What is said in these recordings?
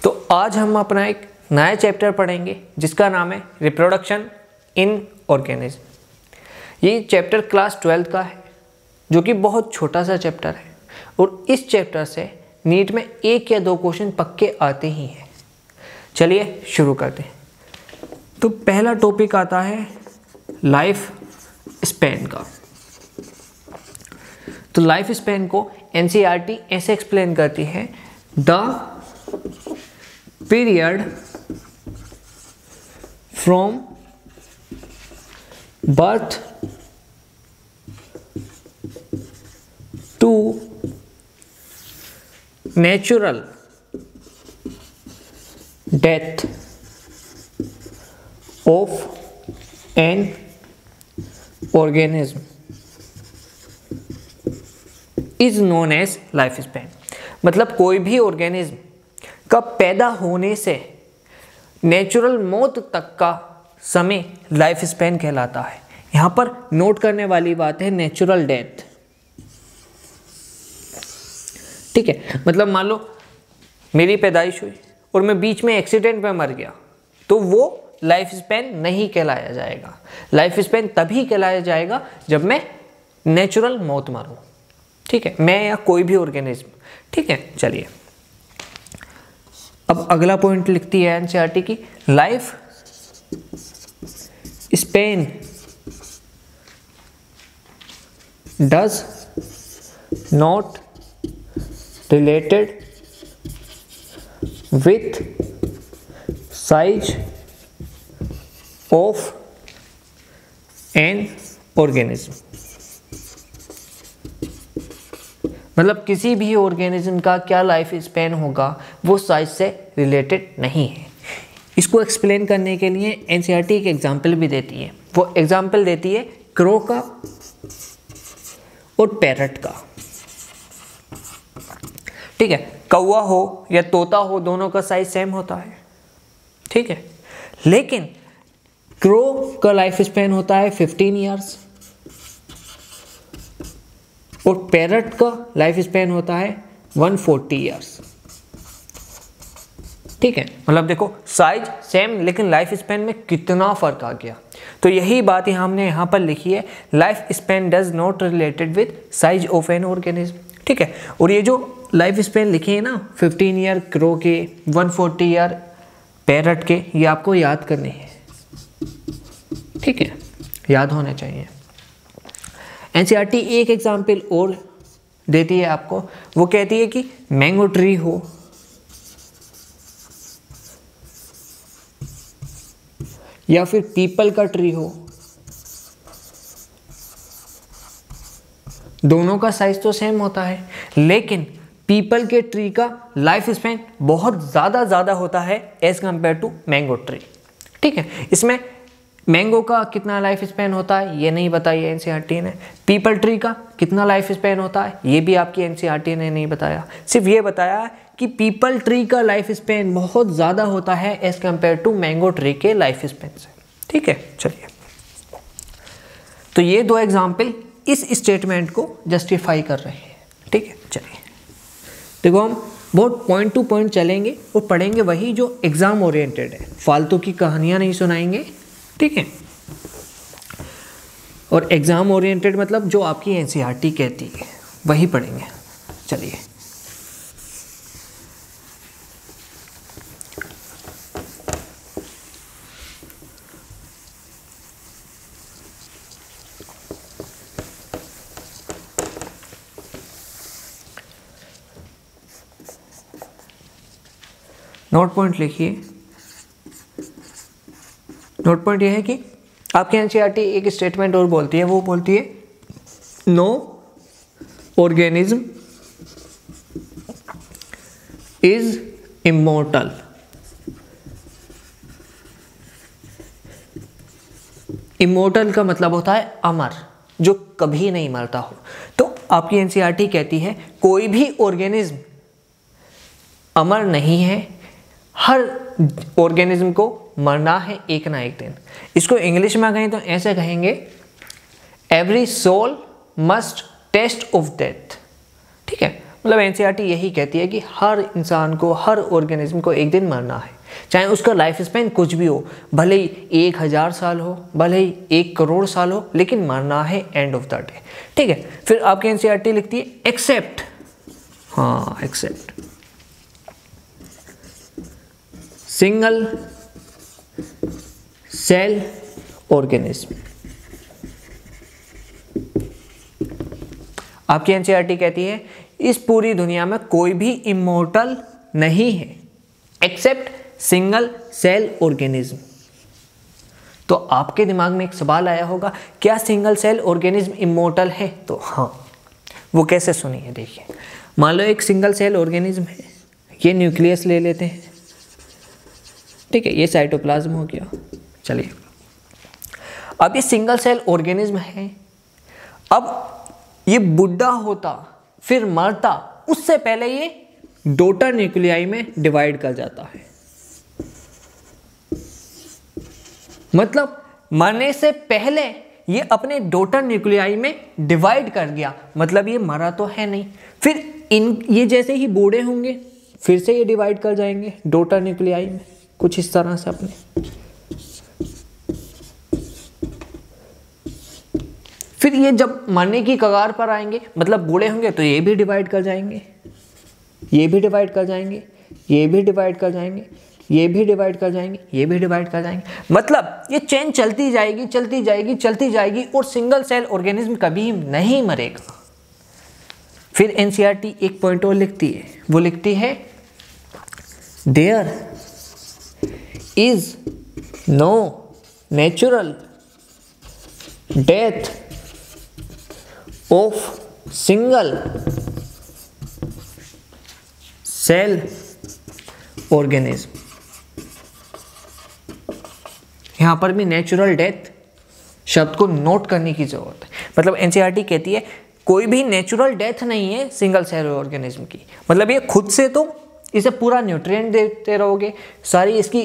तो आज हम अपना एक नया चैप्टर पढ़ेंगे जिसका नाम है रिप्रोडक्शन इन ऑर्गेनिज्म। ये चैप्टर क्लास 12 का है जो कि बहुत छोटा सा चैप्टर है और इस चैप्टर से नीट में 1 या 2 क्वेश्चन पक्के आते ही हैं। चलिए शुरू करते हैं। तो पहला टॉपिक आता है लाइफ स्पैन का। तो लाइफ स्पैन को एनसीईआरटी ऐसे एक्सप्लेन करती है, the period from birth to natural death of an organism is known as life span. मतलब कोई भी ऑर्गेनिज्म का पैदा होने से नेचुरल मौत तक का समय लाइफ स्पैन कहलाता है। यहां पर नोट करने वाली बात है नेचुरल डेथ। ठीक है, मतलब मान लो मेरी पैदाइश हुई और मैं बीच में एक्सीडेंट में मर गया तो वो लाइफ स्पैन नहीं कहलाया जाएगा। लाइफ स्पैन तभी कहलाया जाएगा जब मैं नेचुरल मौत मरूं। ठीक है, मैं या कोई भी ऑर्गेनिज्म। ठीक है, चलिए अब अगला पॉइंट लिखती है एनसीईआरटी की, life span does not related with size of an organism. मतलब किसी भी ऑर्गेनिज्म का क्या लाइफ स्पैन होगा वो साइज से रिलेटेड नहीं है। इसको एक्सप्लेन करने के लिए एनसीईआरटी एक एग्जाम्पल भी देती है। वो एग्जाम्पल देती है क्रो का और पैरट का। ठीक है, कौवा हो या तोता हो दोनों का साइज सेम होता है। ठीक है, लेकिन क्रो का लाइफ स्पैन होता है 15 ईयर्स और पैरट का लाइफ स्पैन होता है 140 ईयर्स। ठीक है, मतलब देखो साइज सेम लेकिन लाइफ स्पैन में कितना फर्क आ गया। तो यही बात हमने यहाँ पर लिखी है, life span does not related with size of an organism. ठीक है, और ये जो लाइफ स्पैन लिखे हैं ना 15 ईयर क्रो के, 140 ईयर पैरट के, ये आपको याद करने हैं। ठीक है, याद होने चाहिए। एनसीईआरटी एक एग्जाम्पल और देती है आपको। वो कहती है कि मैंगो ट्री हो या फिर पीपल का ट्री हो, दोनों का साइज तो सेम होता है लेकिन पीपल के ट्री का लाइफ स्पैन बहुत ज़्यादा होता है as compare to mango tree. ठीक है, इसमें मैंगो का कितना लाइफ स्पैन होता है ये नहीं बताया एनसीईआरटी ने। पीपल ट्री का कितना लाइफ स्पैन होता है ये भी आपकी एनसीईआरटी ने नहीं बताया। सिर्फ ये बताया कि पीपल ट्री का लाइफ स्पैन बहुत ज़्यादा होता है as compare to mango tree के लाइफ स्पैन से। ठीक है, चलिए तो ये 2 एग्जाम्पल इस स्टेटमेंट को जस्टिफाई कर रहे हैं। ठीक है, चलिए देखो हम बहुत पॉइंट टू पॉइंट चलेंगे और पढ़ेंगे वही जो एग्जाम ओरिएंटेड है, फालतू की कहानियां नहीं सुनाएंगे। ठीक है, और एग्जाम ओरिएंटेड मतलब जो आपकी एनसीईआरटी कहती है वही पढ़ेंगे। चलिए नोट पॉइंट लिखिए। नोट पॉइंट यह है कि आपकी एनसीईआरटी एक स्टेटमेंट और बोलती है, वो बोलती है no organism is immortal. Immortal का मतलब होता है अमर, जो कभी नहीं मरता हो। तो आपकी एनसीईआरटी कहती है कोई भी ऑर्गेनिज्म अमर नहीं है, हर ऑर्गेनिज्म को मरना है एक ना एक दिन। इसको इंग्लिश में कहें तो ऐसे कहेंगे, every soul must taste of death. ठीक है, मतलब एनसीईआरटी यही कहती है कि हर इंसान को, हर ऑर्गेनिज्म को एक दिन मरना है, चाहे उसका लाइफ स्पैन कुछ भी हो, भले ही 1000 साल हो, भले ही 1 करोड़ साल हो, लेकिन मरना है एंड ऑफ द डे। ठीक है, फिर आपकी एनसीईआरटी लिखती है एक्सेप्ट, हाँ एक्सेप्ट सिंगल सेल ऑर्गेनिज्म। आपकी एनसीईआरटी कहती है इस पूरी दुनिया में कोई भी इमोर्टल नहीं है एक्सेप्ट सिंगल सेल ऑर्गेनिज्म। तो आपके दिमाग में एक सवाल आया होगा, क्या सिंगल सेल ऑर्गेनिज्म इमोर्टल है? तो हाँ, वो कैसे, सुनिए देखिए। मान लो एक सिंगल सेल ऑर्गेनिज्म है, ये न्यूक्लियस ले लेते हैं, ठीक है, ये साइटोप्लाज्म हो गया। चलिए, अब ये सिंगल सेल ऑर्गेनिज्म है, अब ये बुढ़ा होता फिर मरता, उससे पहले ये डॉटर न्यूक्लियाई में डिवाइड कर जाता है। मतलब मरने से पहले ये अपने डॉटर न्यूक्लियाई में डिवाइड कर गया, मतलब ये मरा तो है नहीं। फिर ये जैसे ही बूढ़े होंगे फिर से ये डिवाइड कर जाएंगे डॉटर न्यूक्लियाई में, कुछ इस तरह से अपने। फिर ये जब मरने की कगार पर आएंगे, मतलब बूढ़े होंगे, तो ये भी डिवाइड कर जाएंगे, ये भी डिवाइड कर जाएंगे, ये भी डिवाइड कर जाएंगे, ये भी डिवाइड कर जाएंगे, ये भी डिवाइड कर जाएंगे। मतलब ये चेन चलती जाएगी, चलती जाएगी, चलती जाएगी, और सिंगल सेल ऑर्गेनिज्म कभी नहीं मरेगा। फिर एनसीईआरटी एक पॉइंट और लिखती है, वो लिखती है there is no natural death of single cell organism. यहां पर भी नेचुरल डेथ शब्द को नोट करने की जरूरत है। मतलब एनसीईआरटी कहती है कोई भी नेचुरल डेथ नहीं है सिंगल सेल ऑर्गेनिज्म की। मतलब ये खुद से तो इसे पूरा न्यूट्रिएंट देते रहोगे, सारी इसकी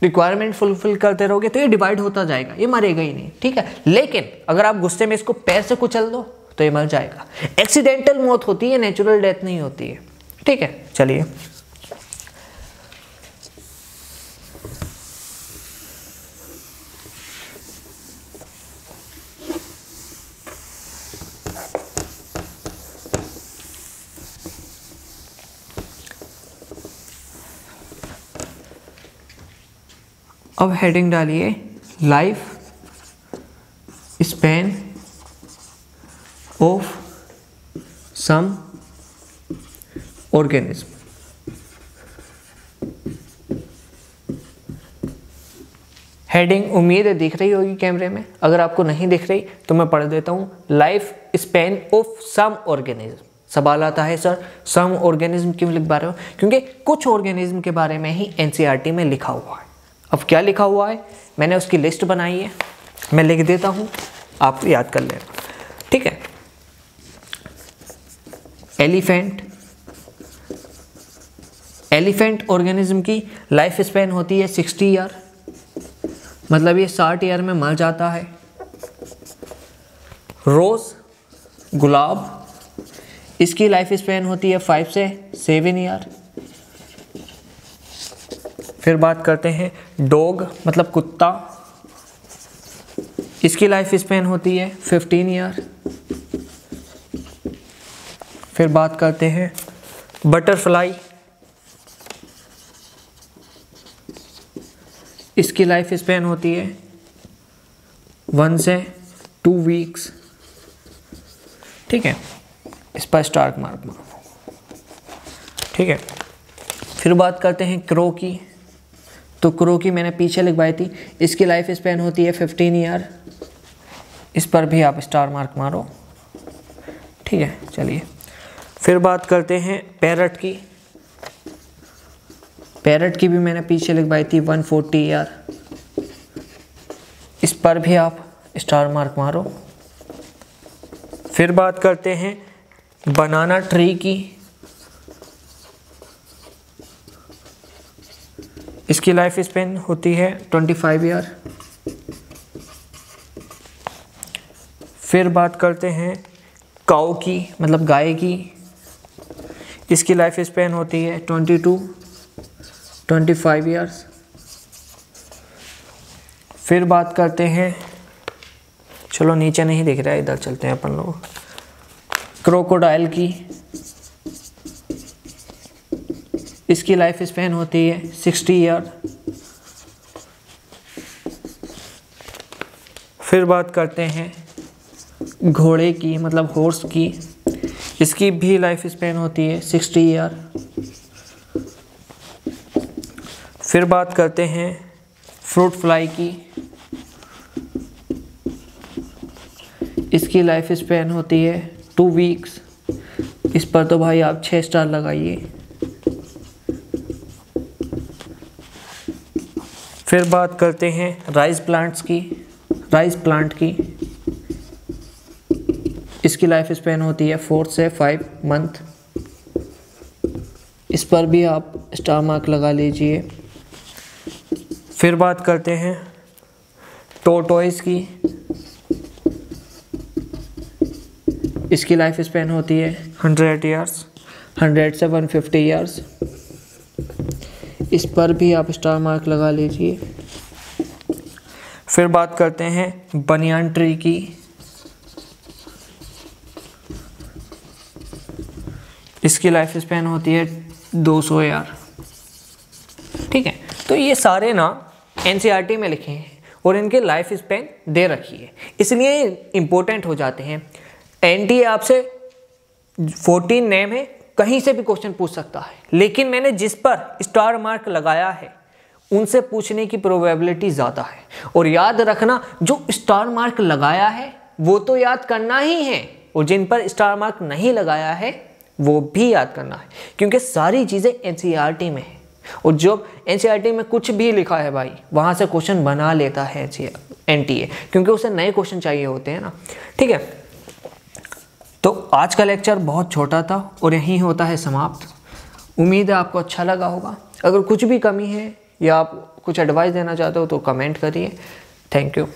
रिक्वायरमेंट फुलफिल करते रहोगे, तो ये डिवाइड होता जाएगा, ये मरेगा ही नहीं, ठीक है। लेकिन अगर आप गुस्से में इसको पैर से कुचल दो तो ये मर जाएगा। एक्सीडेंटल मौत होती है, नेचुरल डेथ नहीं होती है, ठीक है। चलिए, अब हेडिंग डालिए life span of some organism. Heading उम्मीद है दिख रही होगी कैमरे में, अगर आपको नहीं दिख रही तो मैं पढ़ देता हूँ। Life span of some organism. सवाल आता है सर सम ऑर्गेनिज्म क्यों लिख पा रहे हो? क्योंकि कुछ ऑर्गेनिज्म के बारे में ही एनसीईआरटी में लिखा हुआ है। अब क्या लिखा हुआ है, मैंने उसकी लिस्ट बनाई है, मैं लिख देता हूँ, आप याद कर लेना, ठीक है। एलिफेंट, एलिफेंट ऑर्गेनिज्म की लाइफ स्पैन होती है 60 ईयर, मतलब ये 60 ईयर में मर जाता है। रोज, गुलाब, इसकी लाइफ स्पैन होती है 5 से 7 ईयर। फिर बात करते हैं डॉग, मतलब कुत्ता, इसकी लाइफ स्पैन होती है 15 ईयर। फिर बात करते हैं बटरफ्लाई, इसकी लाइफ स्पैन होती है 1 से 2 वीक्स, ठीक है। इस पर स्टार मार्क मारो, ठीक है। फिर बात करते हैं क्रो की, तो क्रो की मैंने पीछे लिखवाई थी, इसकी लाइफ स्पैन होती है 15 ईयर, इस पर भी आप स्टार मार्क मारो, ठीक है। चलिए, फिर बात करते हैं पैरट की, पैरट की भी मैंने पीछे लिखवाई थी 140 ईयर, इस पर भी आप स्टार मार्क मारो। फिर बात करते हैं बनाना ट्री की, इसकी लाइफ स्पेन होती है 25 ईयर। फिर बात करते हैं काऊ की, मतलब गाय की, इसकी लाइफ स्पैन होती है 22-25 ईयर्स। फिर बात करते हैं, चलो नीचे नहीं दिख रहा है, इधर चलते हैं अपन लोग, क्रोकोडाइल की। इसकी लाइफ स्पैन होती है 60 ईयर। फिर बात करते हैं घोड़े की, मतलब हॉर्स की। इसकी भी लाइफ स्पैन होती है 60 ईयर। फिर बात करते हैं फ्रूट फ्लाई की। इसकी लाइफ स्पैन होती है 2 वीक्स। इस पर तो भाई आप 6 स्टार लगाइए। फिर बात करते हैं राइस प्लांट की। इसकी लाइफ स्पैन होती है 4 से 5 मंथ। इस पर भी आप स्टार मार्क लगा लीजिए। फिर बात करते हैं टोर्टोइस की। इसकी लाइफ स्पैन होती है 100 ईयर्स, 100 से 150 ईयर्स। इस पर भी आप स्टार मार्क लगा लीजिए। फिर बात करते हैं बनियान ट्री की। इसकी लाइफ स्पैन होती है 200 ईयर। ठीक है, तो ये सारे ना एनसीईआरटी में लिखे हैं और इनके लाइफ स्पैन दे रखी है, इसलिए इम्पोर्टेंट हो जाते हैं। एनटीए आपसे 14 नेम है, कहीं से भी क्वेश्चन पूछ सकता है, लेकिन मैंने जिस पर स्टार मार्क लगाया है उनसे पूछने की प्रोबेबिलिटी ज़्यादा है। और याद रखना, जो स्टार मार्क लगाया है वो तो याद करना ही है, और जिन पर स्टार मार्क नहीं लगाया है वो भी याद करना है, क्योंकि सारी चीज़ें एनसीईआरटी में है। और जब एनसीईआरटी में कुछ भी लिखा है भाई, वहाँ से क्वेश्चन बना लेता है एनटीए, क्योंकि उसे नए क्वेश्चन चाहिए होते हैं ना। ठीक है, तो आज का लेक्चर बहुत छोटा था और यहीं होता है समाप्त। उम्मीद है आपको अच्छा लगा होगा। अगर कुछ भी कमी है या आप कुछ एडवाइस देना चाहते हो तो कमेंट करिए। Thank you.